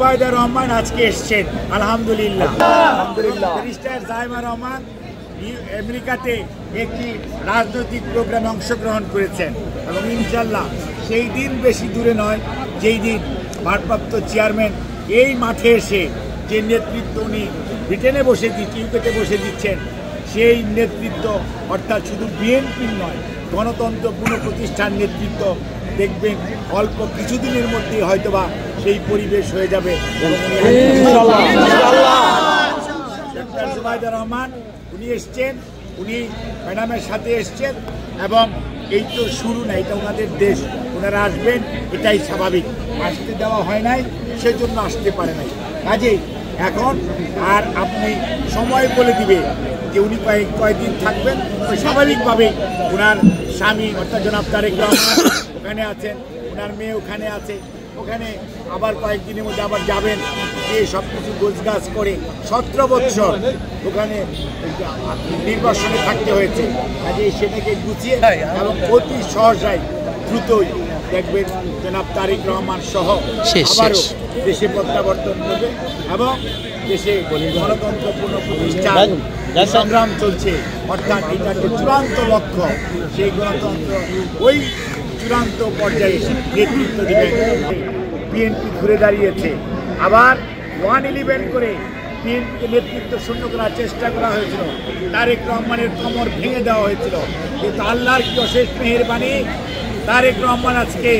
জুবাইদা রহমান আজকে এসেছেন আলহামদুলিল্লাহ। ব্যারিস্টার জাইমা রহমান আমেরিকাতে একটি রাজনৈতিক প্রোগ্রামে অংশগ্রহণ করেছেন এবং ইনশাল্লাহ সেই দিন বেশি দূরে নয় যেই দিন ভারপ্রাপ্ত চেয়ারম্যান এই মাঠে এসে যে নেতৃত্ব উনি ব্রিটেনে বসে ইউকেতে বসে দিচ্ছেন, সেই নেতৃত্ব অর্থাৎ শুধু বিএনপির নয়, গণতন্ত্র পুনঃপ্রতিষ্ঠার নেতৃত্ব দেখবেন অল্প কিছুদিনের মধ্যেই হয়তোবা সেই পরিবেশ হয়ে যাবে। ডক্টর জুবাইদা রহমান উনি এসছেন, উনি ম্যাডামের সাথে এসছেন এবং এই তো শুরু না, এটা ওনাদের দেশ, ওনারা আসবেন, এটাই স্বাভাবিক। আসতে দেওয়া হয় নাই, সেজন্য আসতে পারে নাই। কাজেই এখন আর আপনি সময় বলে দিবে যে উনি কয়েকদিন থাকবেন, ওই স্বাভাবিকভাবেই ওনার স্বামী অর্থাৎ জনাব তারেক রহমান ওখানে আছেন, ওনার মেয়ে ওখানে আছে, ওখানে আবার কয়েকদিনের মধ্যে আবার যাবেন, যে সব কিছু গোছগাছ করে 17 বছর ওখানে নির্বাসনে থাকতে হয়েছে। কাজেই সেটাকে গুছিয়ে এবং অতি সহসায় দ্রুতই দেখবেন জনাব তারেক রহমান সহ আবারও দেশে প্রত্যাবর্তন করবে এবং দেশে গণতন্ত্র পুনঃপ্রতিষ্ঠার সংগ্রাম চলছে, অর্থাৎ এটা যে চূড়ান্ত লক্ষ্য, সেই গণতন্ত্র ওই চূড়ান্ত পর্যায়ে নেতৃত্ব দেবেন। বিএনপি ঘুরে দাঁড়িয়েছে, আবার 1-11 করে বিএনপিকে নেতৃত্ব শূন্য করার চেষ্টা করা হয়েছিল, তারেক রহমানের কোমর ভেঙে দেওয়া হয়েছিল, কিন্তু আল্লাহর কি অশেষ মেহেরবানি, তারেক রহমান আজকে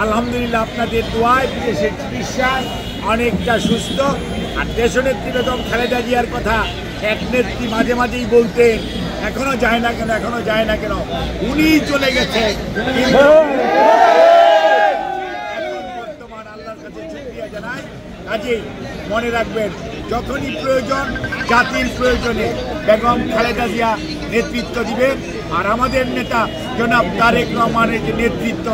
আলহামদুলিল্লাহ আপনাদের দোয়ায় বিদেশের চিকিৎসায় অনেকটা সুস্থ। আর দেশনেত্রী বেগম খালেদা জিয়ার কথা এক নেত্রী মাঝে মাঝেই বলতেন, এখনো যায় না কেন, এখনো যায় না কেন, উনি চলে গেছে। এখন বর্তমান আল্লাহর কাছে শুকরিয়া জানাই। কাজেই মনে রাখবেন, যখনই প্রয়োজন, জাতির প্রয়োজনে বেগম খালেদা জিয়া নেতৃত্ব দিবেন, আর আমাদের নেতা জনাব তারেক রহমানের যে নেতৃত্ব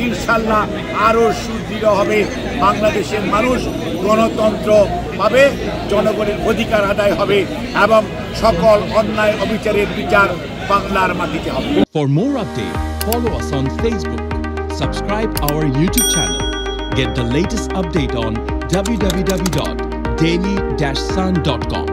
ইনশাল্লাহ আরও সুদৃঢ় হবে। বাংলাদেশের মানুষ গণতন্ত্র পাবে, জনগণের অধিকার আদায় হবে এবং সকল অন্যায় অবিচারের বিচার বাংলার মাটিতে হবে। For more updates, follow us on Facebook, subscribe our YouTube channel, get the latest update on www.daily-sun.com.